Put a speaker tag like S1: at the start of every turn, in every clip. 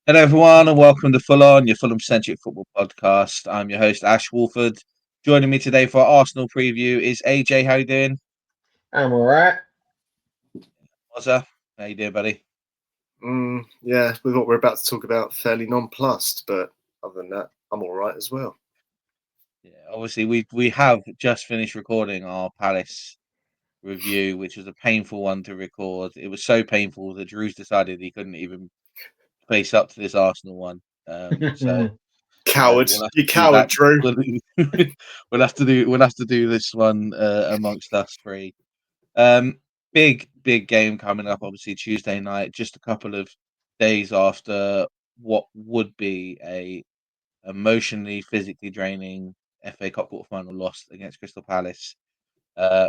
S1: Hello, everyone, and welcome to Ful-on, your Fulham-centric football podcast. I'm your host, Ash Woolford. Joining me today for our Arsenal preview is AJ. How you doing?
S2: I'm alright.
S1: Mozza, how you doing, buddy?
S3: Yeah, with what we're about to talk about, fairly nonplussed, but other than that, I'm all right as well.
S1: Yeah, obviously we have just finished recording our Palace review, which was a painful one to record. It was so painful that Drew's decided he couldn't even face up to this Arsenal one. So
S3: Coward,
S1: we'll have
S3: you
S1: to do
S3: coward,
S1: that.
S3: Drew.
S1: We'll have to do this one amongst us three. Big game coming up, obviously Tuesday night, just a couple of days after what would be a emotionally, physically draining FA Cup quarter-final loss against Crystal Palace.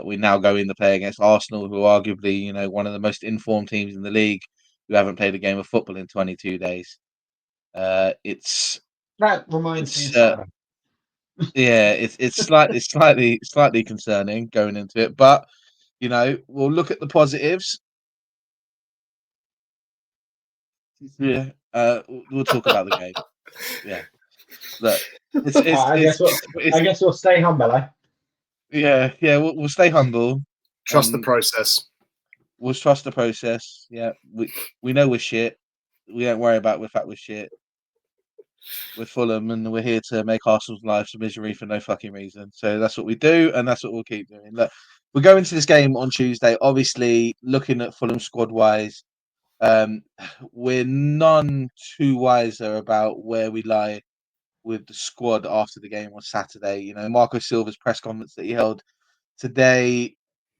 S1: We now go in to play against Arsenal, who are arguably, one of the most informed teams in the league, who haven't played a game of football in 22 days. It's
S2: That reminds me of
S1: it's
S2: Saturday.
S1: yeah, it's slightly concerning going into it, but we'll look at the positives. Yeah, we'll talk about the game. Yeah, look,
S2: I guess we'll stay humble, eh?
S1: yeah. We'll stay humble
S3: Trust the
S1: and
S3: process.
S1: we'll trust the process. Yeah, we know we're shit. We don't worry about the fact we're shit. We're Fulham, and we're here to make Arsenal's lives a misery for no fucking reason. So that's what we do, and that's what we'll keep doing. Look, we go into this game on Tuesday. Obviously, looking at Fulham squad wise, um, we're none too wiser about where we lie with the squad after the game on Saturday. Marco Silva's press conference that he held today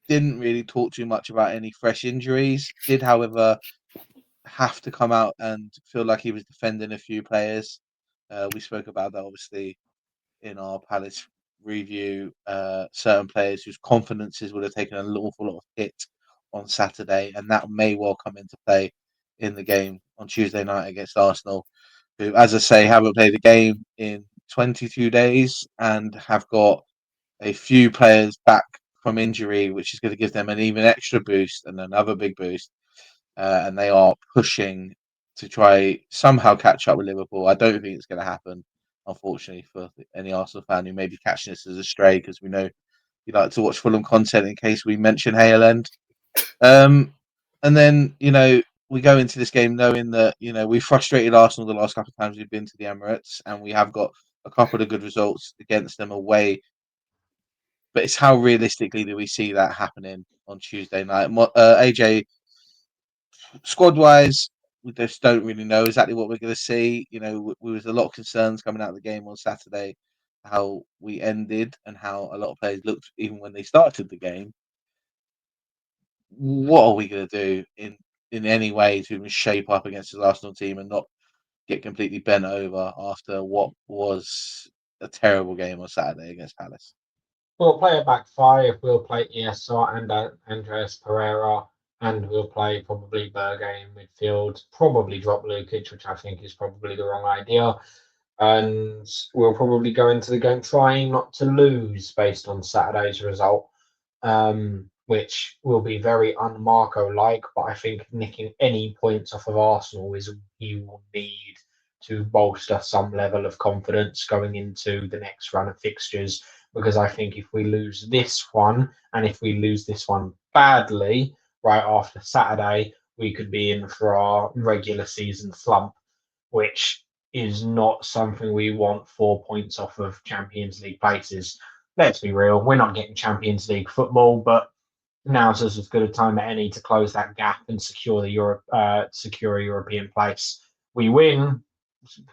S1: didn't really talk too much about any fresh injuries. Did, however, have to come out and feel like he was defending a few players. We spoke about that obviously in our Palace review. Certain players whose confidences would have taken an awful lot of hit on Saturday, and that may well come into play in the game on Tuesday night against Arsenal, who, as I say, haven't played a game in 22 days and have got a few players back from injury, which is going to give them an even extra boost and another big boost. And they are pushing to try somehow catch up with Liverpool. I don't think it's going to happen, unfortunately, for any Arsenal fan who may be catching this as a stray, because we know you like to watch Fulham content in case we mention Hale End. And then, we go into this game knowing that, we frustrated Arsenal the last couple of times we've been to the Emirates, and we have got a couple of good results against them away. But it's how realistically do we see that happening on Tuesday night? AJ, squad wise, we just don't really know exactly what we're going to see. There was a lot of concerns coming out of the game on Saturday, how we ended and how a lot of players looked even when they started the game. What are we going to do in any way to even shape up against this Arsenal team and not get completely bent over after what was a terrible game on Saturday against Palace?
S2: We'll play a back five. We'll play ESR and Andreas Pereira, and we'll play probably Berge in midfield. Probably drop Lukic, which I think is probably the wrong idea. And we'll probably go into the game trying not to lose based on Saturday's result, which will be very un-Marco-like. But I think nicking any points off of Arsenal is you will need to bolster some level of confidence going into the next run of fixtures. Because I think if we lose this one, and if we lose this one badly right after Saturday, we could be in for our regular season slump, which is not something we want 4 points off of Champions League places. Let's be real, we're not getting Champions League football, but now's as good a time as any to close that gap and secure secure a European place. We win,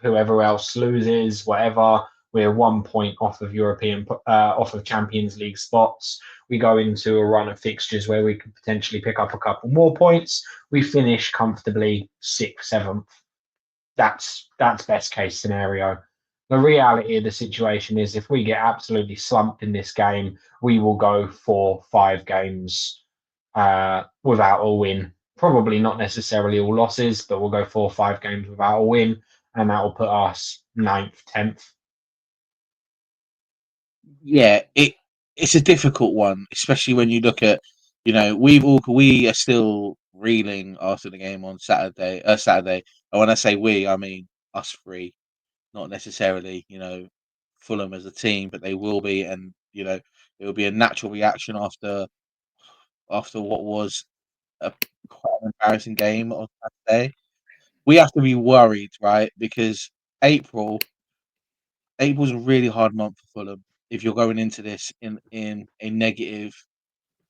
S2: whoever else loses, whatever. We're 1 point off of off of Champions League spots. We go into a run of fixtures where we could potentially pick up a couple more points. We finish comfortably 6th, 7th. That's best case scenario. The reality of the situation is if we get absolutely slumped in this game, we will go 4-5 games without a win. Probably not necessarily all losses, but we'll go 4-5 games without a win, and that will put us 9th, 10th.
S1: Yeah, it's a difficult one, especially when you look at, we are still reeling after the game on Saturday. And when I say we, I mean us three, not necessarily, Fulham as a team, but they will be, and it will be a natural reaction after what was a quite an embarrassing game on Saturday. We have to be worried, right? Because April's a really hard month for Fulham if you're going into this in a negative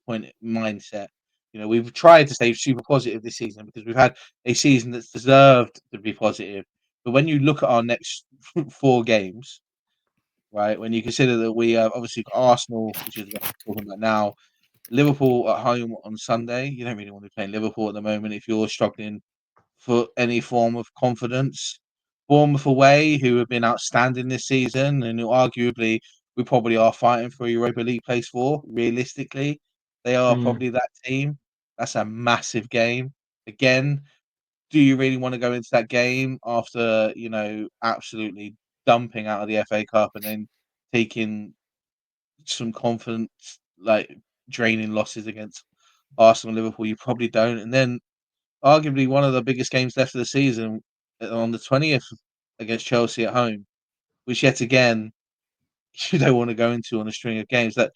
S1: point mindset. We've tried to stay super positive this season because we've had a season that's deserved to be positive. But when you look at our next 4 games, right, when you consider that we have obviously got Arsenal, which is what we're talking about now, Liverpool at home on Sunday. You don't really want to be playing Liverpool at the moment if you're struggling for any form of confidence. Bournemouth away, who have been outstanding this season, and who arguably we probably are fighting for a Europa League place for. Realistically, they are probably that team. That's a massive game. Again, do you really want to go into that game after absolutely dumping out of the FA Cup and then taking some confidence, like draining losses against Arsenal and Liverpool? You probably don't. And then arguably one of the biggest games left of the season on the 20th against Chelsea at home, which yet again you don't want to go into on a string of games. That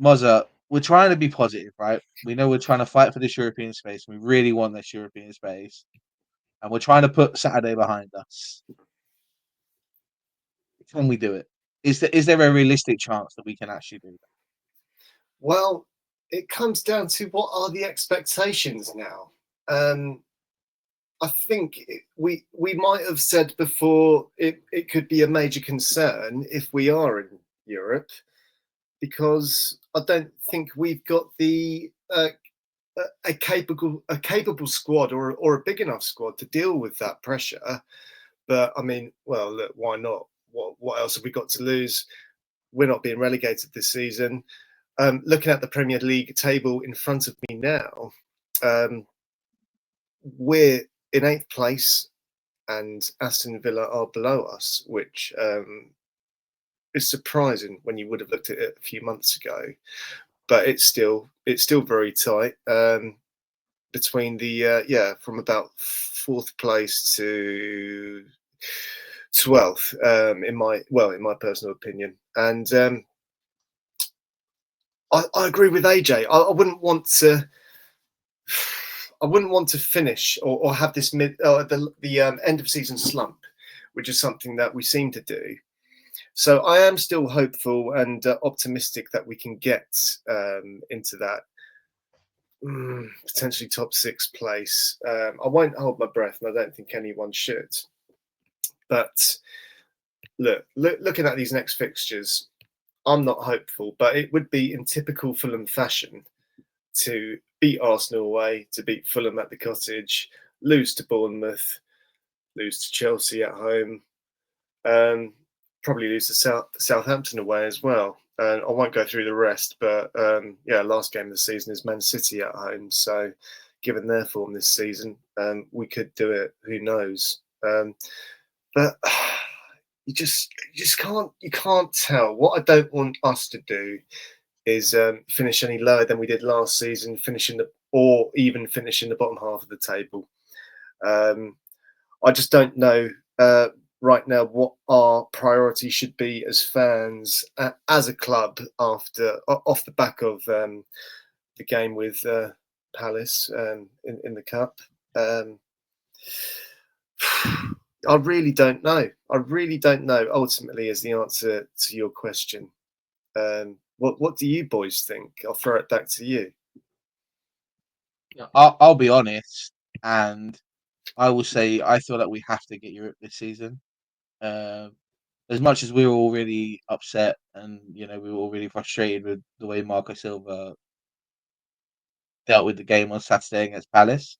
S1: Mozza, we're trying to be positive, right? We know we're trying to fight for this European space. We really want this European space, and we're trying to put Saturday behind us. Can we do it? Is there a realistic chance that we can actually do that?
S3: Well, it comes down to what are the expectations now. I think we might have said before it could be a major concern if we are in Europe, because I don't think we've got the a capable squad or a big enough squad to deal with that pressure. But I mean, well, look, why not? What else have we got to lose? We're not being relegated this season. Looking at the Premier League table in front of me now, we're in 8th place, and Aston Villa are below us, which is surprising when you would have looked at it a few months ago. But it's still very tight between the from about 4th place to 12th in my personal opinion. And I agree with AJ. I wouldn't want to finish or have this the end of season slump, which is something that we seem to do. So I am still hopeful and optimistic that we can get into that potentially top 6 place. I won't hold my breath, and I don't think anyone should. But looking at these next fixtures, I'm not hopeful, but it would be in typical Fulham fashion to beat Arsenal away, to beat Fulham at the Cottage, lose to Bournemouth, lose to Chelsea at home, probably lose to Southampton away as well. I won't go through the rest, but last game of the season is Man City at home. So given their form this season, we could do it. Who knows? But you just can't tell. What I don't want us to do is finish any lower than we did last season, or even finish in the bottom half of the table. I just don't know right now what our priority should be as fans, as a club, off the back of the game with Palace in the cup. I really don't know. Ultimately, is the answer to your question. What do you boys think? I'll throw it back to you.
S1: I'll be honest, and I will say I feel like we have to get Europe this season. As much as we were all really upset and we were all really frustrated with the way Marco Silva dealt with the game on Saturday against Palace,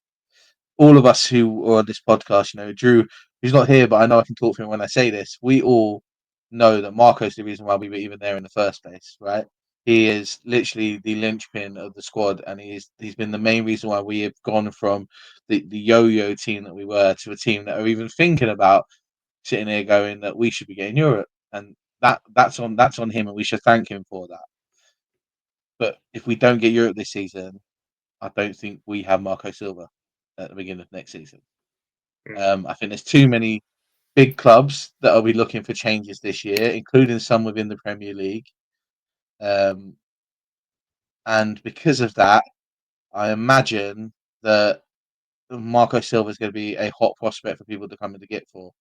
S1: all of us who are on this podcast, Drew, who's not here, but I know I can talk for him when I say this, we all know that Marco's the reason why we were even there in the first place, right? He is literally the linchpin of the squad, and he's been the main reason why we have gone from the yo-yo team that we were to a team that are even thinking about sitting here going that we should be getting Europe, and that's on him, and we should thank him for that. But if we don't get Europe this season, I don't think we have Marco Silva at the beginning of next season. I think there's too many big clubs that will be looking for changes this year, including some within the Premier League. And because of that, I imagine that Marco Silva is going to be a hot prospect for people to come in to get for.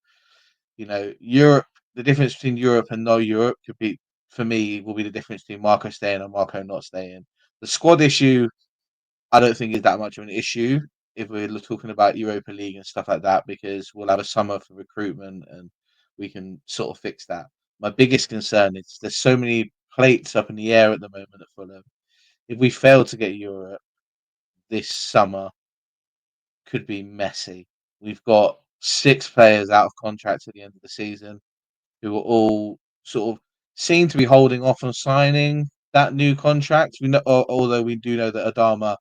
S1: Europe. The difference between Europe and no Europe could be, for me, will be the difference between Marco staying and Marco not staying. The squad issue, I don't think is that much of an issue if we're talking about Europa League and stuff like that, because we'll have a summer for recruitment and we can sort of fix that. My biggest concern is there's so many plates up in the air at the moment at Fulham. If we fail to get Europe this summer, could be messy. We've got 6 players out of contract at the end of the season who are all sort of seem to be holding off on signing that new contract. We know, although we do know that Adama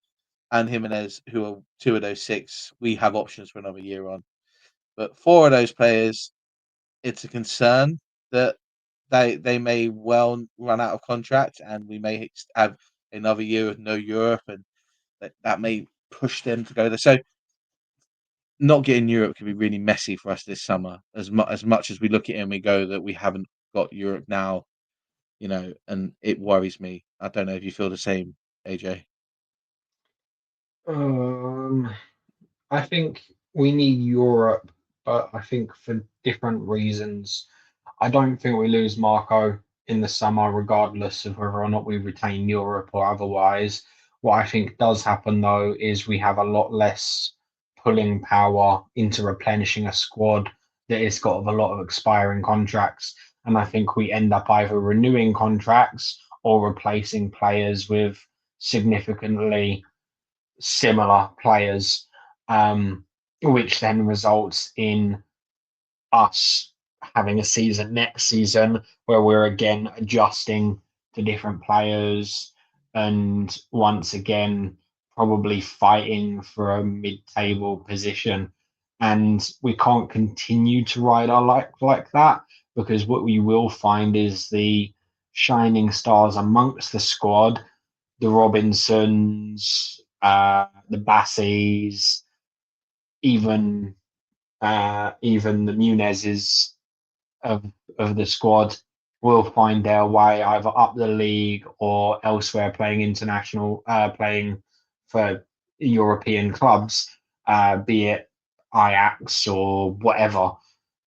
S1: and Jimenez, who are 2 of those 6, we have options for another year on. But 4 of those players, it's a concern that they may well run out of contract, and we may have another year of no Europe, and that may push them to go there. So not getting Europe could be really messy for us this summer. As much as we look at it and we go that we haven't got Europe now, and it worries me. I don't know if you feel the same, AJ.
S2: I think we need Europe, but I think for different reasons. I don't think we lose Marco in the summer, regardless of whether or not we retain Europe or otherwise. What I think does happen, though, is we have a lot less pulling power into replenishing a squad that has got a lot of expiring contracts. And I think we end up either renewing contracts or replacing players with significantly similar players, which then results in us having a season next season where we're again adjusting to different players and once again probably fighting for a mid-table position. And we can't continue to ride our luck like that, because what we will find is the shining stars amongst the squad, the Robinsons, the Bassies, even even the Munezes of the squad will find their way either up the league or elsewhere, playing international, playing for European clubs, be it Ajax or whatever,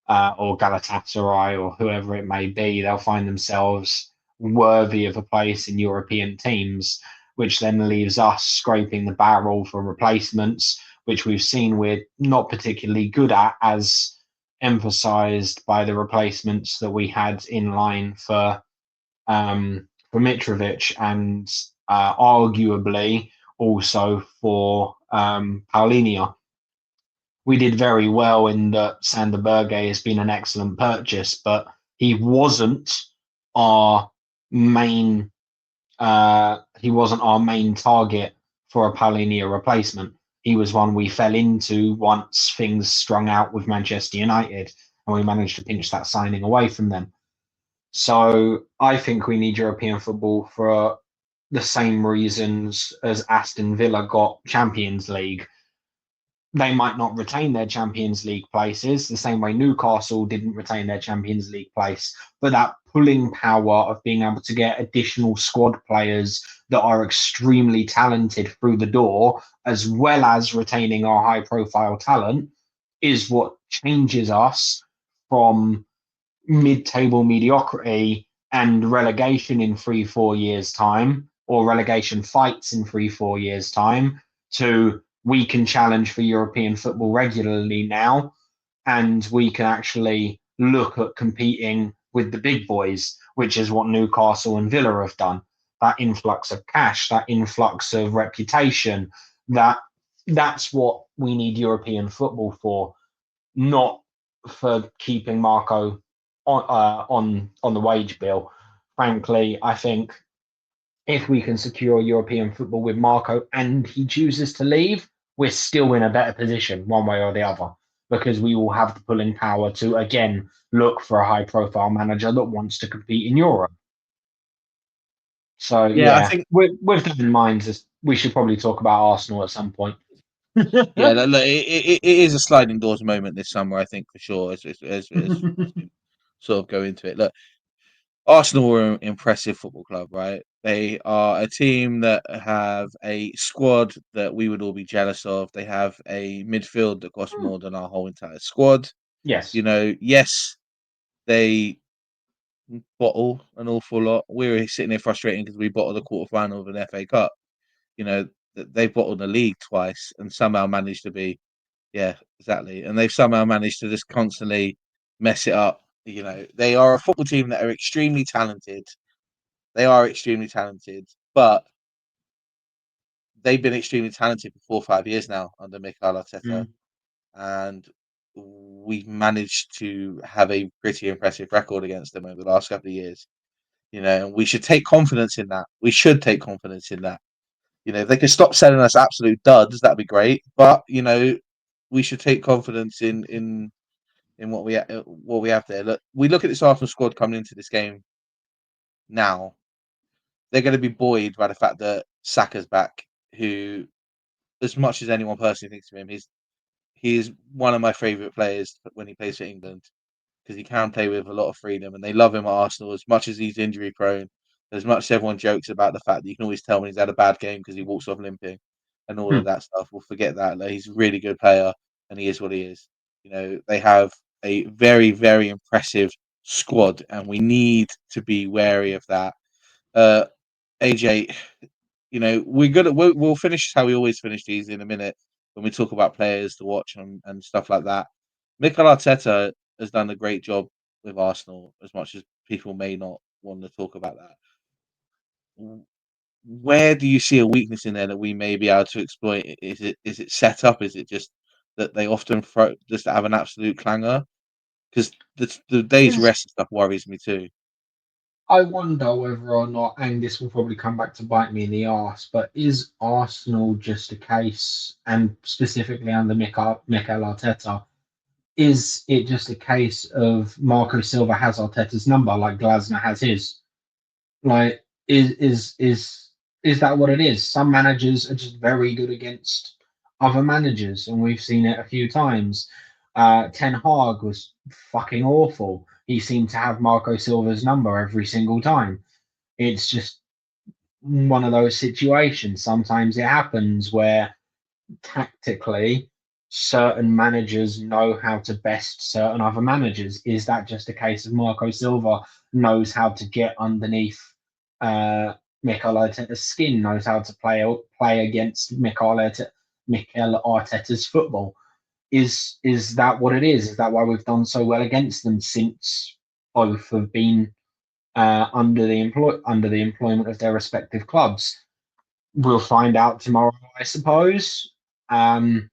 S2: or Galatasaray or whoever it may be. They'll find themselves worthy of a place in European teams, which then leaves us scraping the barrel for replacements, which we've seen we're not particularly good at, as emphasised by the replacements that we had in line for Mitrovic, and arguably also for Paulinho. We did very well in that Sander Berge has been an excellent purchase, but he wasn't our main target for a Paulinho replacement. He was one we fell into once things strung out with Manchester United, and we managed to pinch that signing away from them. So I think we need European football for the same reasons as Aston Villa got Champions League. They might not retain their Champions League places the same way Newcastle didn't retain their Champions League place, but that pulling power of being able to get additional squad players that are extremely talented through the door, as well as retaining our high profile talent, is what changes us from mid-table mediocrity and relegation in 3-4 years time, or relegation fights in 3-4 years time, to we can challenge for European football regularly now, and we can actually look at competing with the big boys, which is what Newcastle and Villa have done. That influx of cash, that influx of reputation, that's what we need European football for, not for keeping Marco on the wage bill. Frankly, I think if we can secure European football with Marco and he chooses to leave, we're still in a better position one way or the other, because we will have the pulling power to again look for a high profile manager that wants to compete in Europe. So
S1: I think
S2: with that in mind, we should probably talk about Arsenal at some point.
S1: Yeah, look, it is a sliding doors moment this summer, I think, for sure. As we sort of go into it, look, Arsenal were an impressive football club, right? They are a team that have a squad that we would all be jealous of. They have a midfield that costs more than our whole entire squad.
S2: Yes.
S1: You know, yes, they bottle an awful lot. We were sitting there frustrating because we bottled the quarter final of an FA Cup. You know, they've bottled the league twice and somehow managed to be, yeah, exactly. And they've somehow managed to just constantly mess it up. You know, they are a football team that are extremely talented. They are extremely talented, but they've been extremely talented for 4 or 5 years now under Mikel Arteta, and we've managed to have a pretty impressive record against them over the last couple of years. You know, and we should take confidence in that. We should take confidence in that. You know, if they could stop selling us absolute duds, that'd be great. But you know, we should take confidence in what we have there. Look, we look at this Arsenal squad coming into this game now. They're going to be buoyed by the fact that Saka's back. Who, as much as anyone personally thinks of him, he's one of my favourite players when he plays for England because he can play with a lot of freedom, and they love him at Arsenal as much as he's injury prone. As much as everyone jokes about the fact that you can always tell when he's had a bad game because he walks off limping and all of that stuff. We'll forget that. Like, he's a really good player, and he is what he is. You know, they have a very, very impressive squad, and we need to be wary of that. AJ, you know, we'll finish how we always finish these in a minute when we talk about players to watch and stuff like that. Mikel Arteta has done a great job with Arsenal, as much as people may not want to talk about that. Where do you see a weakness in there that we may be able to exploit? Is it set up? Is it just that they often just have an absolute clangor? Because the days rest and stuff worries me too.
S2: I wonder whether or not, and this will probably come back to bite me in the arse, but is Arsenal just a case, and specifically under Mikel Arteta, is it just a case of Marco Silva has Arteta's number like Glasner has his? Like, is that what it is? Some managers are just very good against other managers, and we've seen it a few times. Ten Hag was fucking awful. He seemed to have Marco Silva's number every single time. It's just one of those situations. Sometimes it happens where tactically certain managers know how to best certain other managers. Is that just a case of Marco Silva knows how to get underneath Mikel Arteta's skin, knows how to play against Mikel Arteta's football? Is that what it is? Is that why we've done so well against them since both have been under the employment of their respective clubs? We'll find out tomorrow, I suppose. And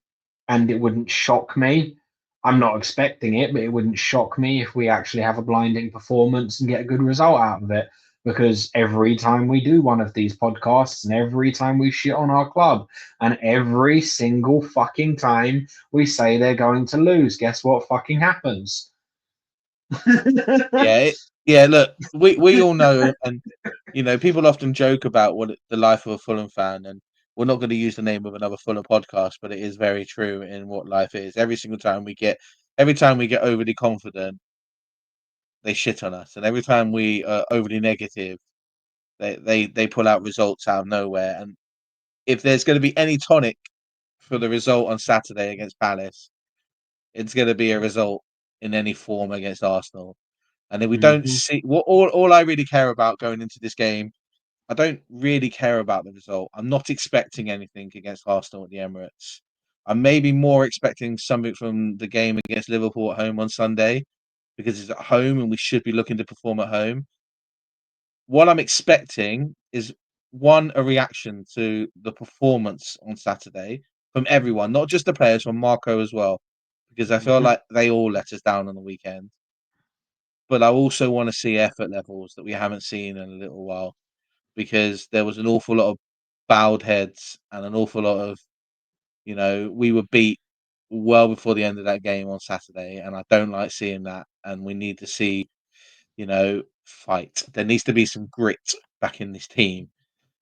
S2: it wouldn't shock me. I'm not expecting it, but it wouldn't shock me if we actually have a blinding performance and get a good result out of it. Because every time we do one of these podcasts, and every time we shit on our club, and every single fucking time we say they're going to lose, guess what fucking happens?
S1: Yeah. Look, we all know, and you know, people often joke about what the life of a Fulham fan, and we're not going to use the name of another Fulham podcast, but it is very true in what life is. Every time we get overly confident, they shit on us, and every time we are overly negative, they pull out results out of nowhere. And if there's going to be any tonic for the result on Saturday against Palace, it's going to be a result in any form against Arsenal. And if we don't see all I really care about going into this game, I don't really care about the result. I'm not expecting anything against Arsenal at the Emirates. I'm maybe more expecting something from the game against Liverpool at home on Sunday because it's at home and we should be looking to perform at home. What I'm expecting is a reaction to the performance on Saturday from everyone, not just the players, from Marco as well, because I feel like they all let us down on the weekend. But I also want to see effort levels that we haven't seen in a little while, because there was an awful lot of bowed heads and an awful lot of, you know, we were beat well before the end of that game on Saturday, and I don't like seeing that. And we need to see, you know, fight. There needs to be some grit back in this team.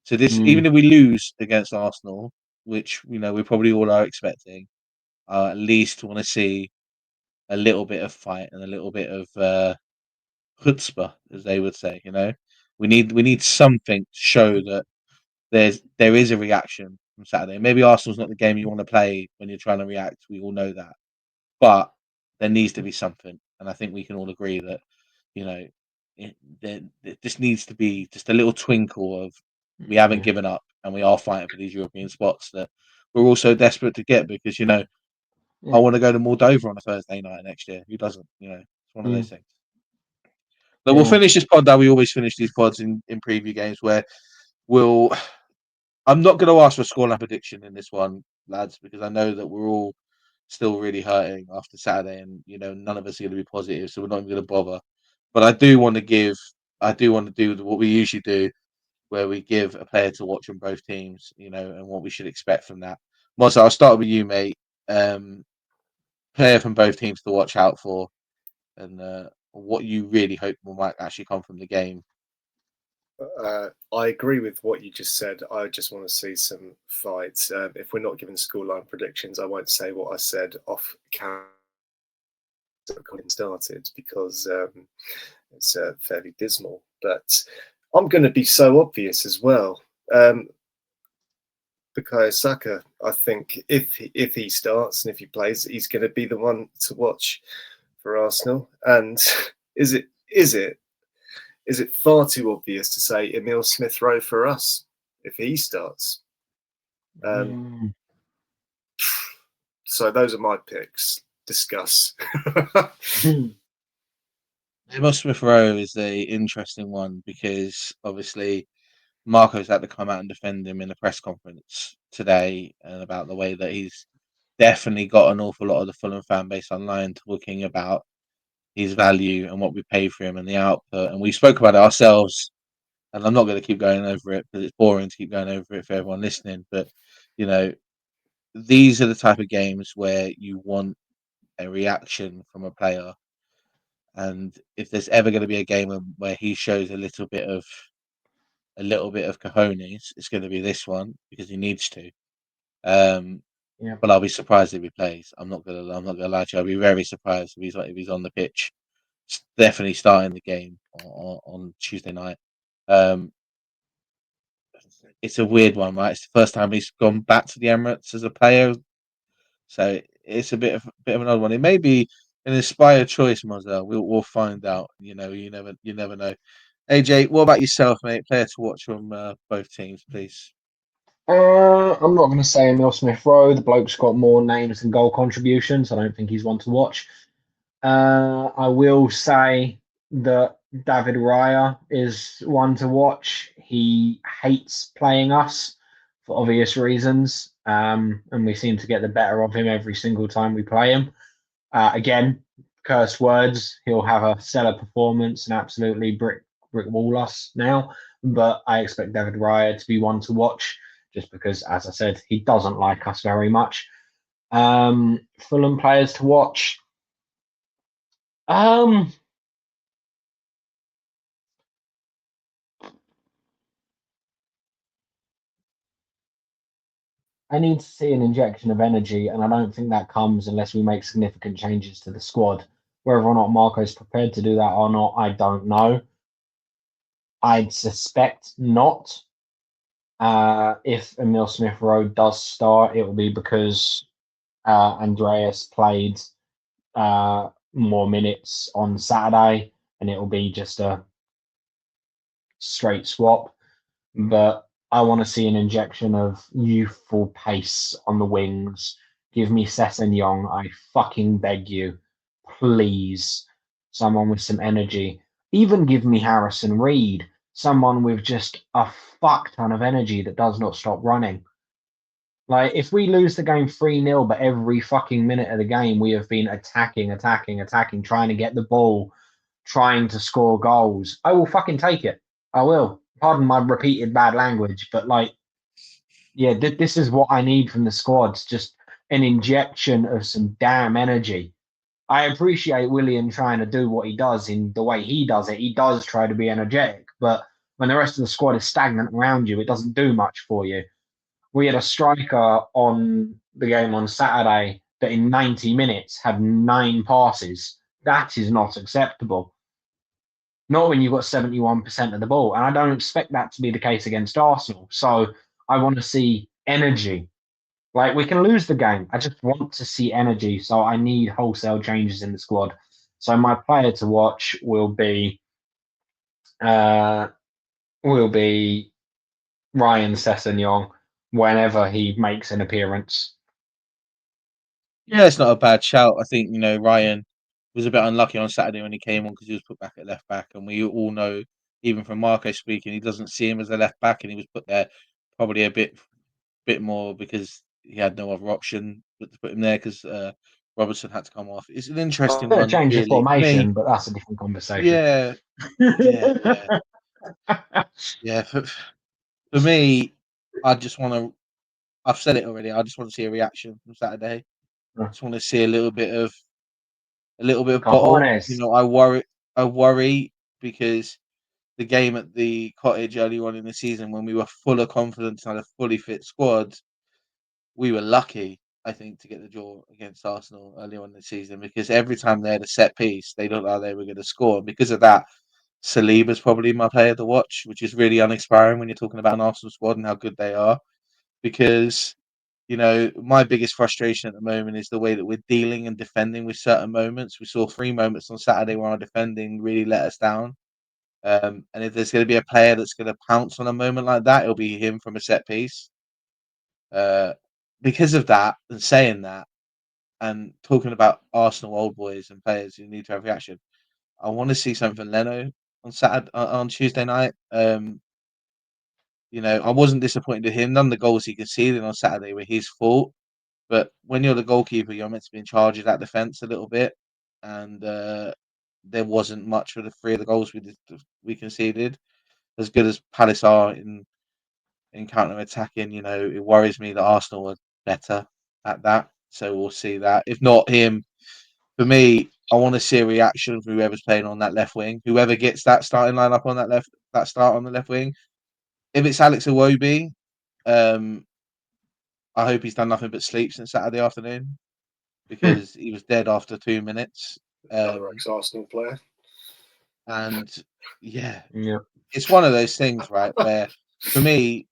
S1: So this, even if we lose against Arsenal, which we probably all are expecting, I at least want to see a little bit of fight and a little bit of chutzpah, as they would say. We need something to show that there is a reaction from Saturday. Maybe Arsenal's not the game you want to play when you're trying to react. We all know that, but there needs to be something, and I think we can all agree that you know there just needs to be just a little twinkle of we haven't given up and we are fighting for these European spots that we're also desperate to get because I want to go to Moldova on a Thursday night next year. Who doesn't? It's one of those things. But we'll finish this pod how we always finish these pods in preview games where I'm not going to ask for a scoreline prediction in this one, lads, because I know that we're all still really hurting after Saturday, and none of us are going to be positive, so we're not even going to bother. But I do want to do what we usually do, where we give a player to watch on both teams, and what we should expect from that. Mozza, I'll start with you, mate. Player from both teams to watch out for, and what you really hope might actually come from the game.
S3: I agree with what you just said. I just want to see some fights. If we're not giving scoreline predictions, I won't say what I said off camera started because it's fairly dismal. But I'm going to be so obvious as well. Bukayo Saka, I think if he starts and if he plays, he's going to be the one to watch for Arsenal. And is it far too obvious to say Emile Smith-Rowe for us if he starts? So those are my picks. Discuss.
S1: Emile Smith-Rowe is an interesting one because obviously Marco's had to come out and defend him in a press conference today and about the way that he's definitely got an awful lot of the Fulham fan base online talking about his value and what we pay for him and the output. And we spoke about it ourselves, and I'm not going to keep going over it because it's boring to keep going over it for everyone listening. But, these are the type of games where you want a reaction from a player. And if there's ever going to be a game where he shows a little bit of cojones, it's going to be this one because he needs to. But I'll be surprised if he plays. I'm not gonna lie to you. I'll be very surprised if he's on the pitch. Definitely starting the game on Tuesday night. It's a weird one, right? It's the first time he's gone back to the Emirates as a player, so it's a bit of an odd one. It may be an inspired choice, Mozza. We'll find out. You never know. AJ, what about yourself, mate? Player to watch from both teams, please.
S2: I'm not going to say Emile Smith-Rowe. The bloke's got more names than goal contributions. I don't think he's one to watch. I will say that David Raya is one to watch. He hates playing us for obvious reasons, and we seem to get the better of him every single time we play him. Again, curse words. He'll have a stellar performance and absolutely brick wall us now. But I expect David Raya to be one to watch, just because, as I said, he doesn't like us very much. Fulham players to watch. I need to see an injection of energy, and I don't think that comes unless we make significant changes to the squad. Whether or not Marco's prepared to do that or not, I don't know. I'd suspect not. If Emile Smith-Rowe does start, it will be because Andreas played more minutes on Saturday, and it will be just a straight swap. But I want to see an injection of youthful pace on the wings. Give me Sessegnon, I fucking beg you. Please. Someone with some energy. Even give me Harrison Reed. Someone with just a fuck ton of energy that does not stop running. Like, if we lose the game 3-0, but every fucking minute of the game we have been attacking, trying to get the ball, trying to score goals, I will fucking take it. I will. Pardon my repeated bad language, but this is what I need from the squads. Just an injection of some damn energy. I appreciate Willian trying to do what he does in the way he does it. He does try to be energetic, but when the rest of the squad is stagnant around you, it doesn't do much for you. We had a striker on the game on Saturday that in 90 minutes had 9 passes. That is not acceptable. Not when you've got 71% of the ball. And I don't expect that to be the case against Arsenal. So I want to see energy. Like, we can lose the game. I just want to see energy. So I need wholesale changes in the squad. So my player to watch will be Ryan Sessegnon whenever he makes an appearance.
S1: Yeah, it's not a bad shout. I think, Ryan was a bit unlucky on Saturday when he came on because he was put back at left back. And we all know, even from Marco speaking, he doesn't see him as a left back, and he was put there probably a bit more because he had no other option but to put him there because Robertson had to come off. It's an interesting
S2: I'm going to
S1: one,
S2: change the
S1: really. For me,
S2: formation, but that's a different conversation.
S1: yeah, yeah. Yeah, for me, I just want to. I've said it already. I just want to see a reaction from Saturday.
S2: Yeah.
S1: Just want to see a little bit of bottle.
S2: Cojones.
S1: I worry because the game at the Cottage early on in the season, when we were full of confidence and had a fully fit squad, we were lucky, I think, to get the draw against Arsenal early on in the season because every time they had a set piece, they looked like they were going to score. And because of that, Saliba's probably my player to watch, which is really uninspiring when you're talking about an Arsenal squad and how good they are. Because, my biggest frustration at the moment is the way that we're dealing and defending with certain moments. We saw 3 moments on Saturday where our defending really let us down. And if there's going to be a player that's going to pounce on a moment like that, it'll be him from a set piece. Because of that, and saying that, and talking about Arsenal old boys and players who need to have reaction, I want to see something from Leno on Tuesday night. I wasn't disappointed with him. None of the goals he conceded on Saturday were his fault. But when you're the goalkeeper, you're meant to be in charge of that defence a little bit. And there wasn't much for the 3 of the goals we conceded. As good as Palace are in counter-attacking, it worries me that Arsenal are better at that. So we'll see that. If not him, for me, I want to see a reaction from whoever's playing on that left wing. Whoever gets that starting lineup on that start on the left wing. If it's Alex Iwobi, I hope he's done nothing but sleep since Saturday afternoon because he was dead after 2 minutes.
S3: Another ex-Arsenal player.
S1: And it's one of those things, right, where for me,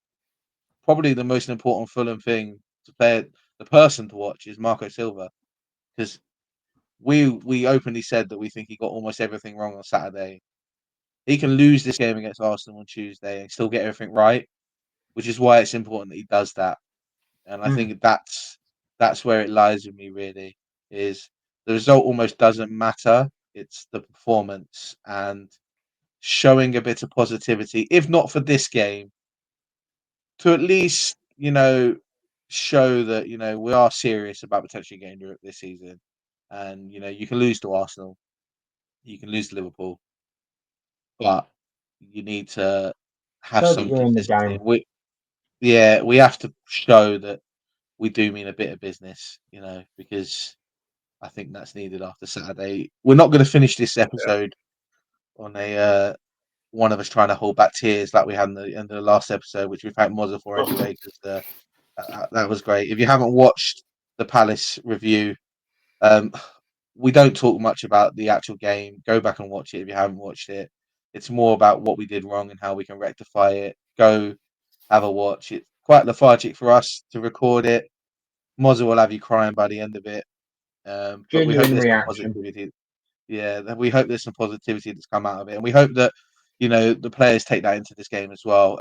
S1: probably the most important Fulham thing to play, the person to watch, is Marco Silva, because we openly said that we think he got almost everything wrong on Saturday. He can lose this game against Arsenal on Tuesday and still get everything right, which is why it's important that he does that. And I think that's where it lies with me, really, is the result almost doesn't matter. It's the performance and showing a bit of positivity, if not for this game, to at least, show that, we are serious about potentially getting Europe this season. And, you can lose to Arsenal, you can lose to Liverpool, but you need to have
S2: So that
S1: some
S2: you're in the
S1: consistency.
S2: game.
S1: We have to show that we do mean a bit of business, because I think that's needed after Saturday. We're not going to finish this episode on a one of us trying to hold back tears like we had in the last episode, which we thank Mozza for anyway, because that was great. If you haven't watched the Palace review, we don't talk much about the actual game. Go back and watch it if you haven't watched it. It's more about what we did wrong and how we can rectify it. Go have a watch. It's quite lethargic for us to record it. Mozza will have you crying by the end of it. But we hope
S2: Genuine
S1: there's some
S2: reaction.
S1: positivity. Yeah, we hope there's some positivity that's come out of it, and we hope that the players take that into this game as well.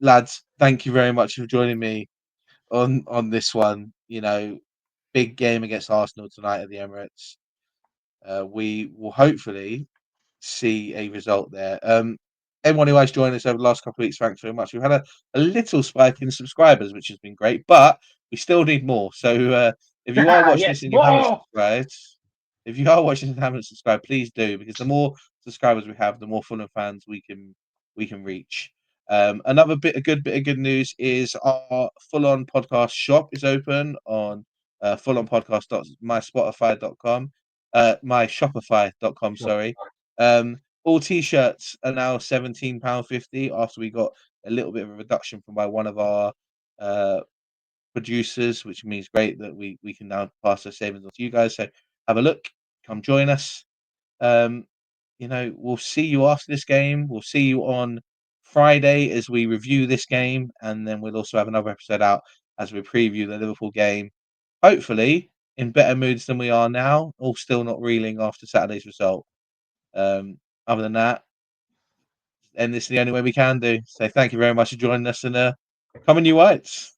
S1: Lads, thank you very much for joining me on this one. Big game against Arsenal tonight at the Emirates. We will hopefully see a result there. Everyone who has joined us over the last couple of weeks, thanks very much. We've had a little spike in subscribers, which has been great, but we still need more. So if you are watching this and you haven't subscribed, please do, because the more subscribers we have, the more Fulham fans we can reach. Another bit of good news is our Ful-on podcast shop is open on fulonpodcast.myshopify.com. Sorry. All t-shirts are now £17.50 after we got a little bit of a reduction from by one of our producers, which means great that we can now pass those savings on to you guys. So have a look, come join us. We'll see you after this game. We'll see you on Friday as we review this game, and then we'll also have another episode out as we preview the Liverpool game. Hopefully, in better moods than we are now, all still not reeling after Saturday's result. Other than that, and this is the only way we can do. So thank you very much for joining us, and come on, you Whites.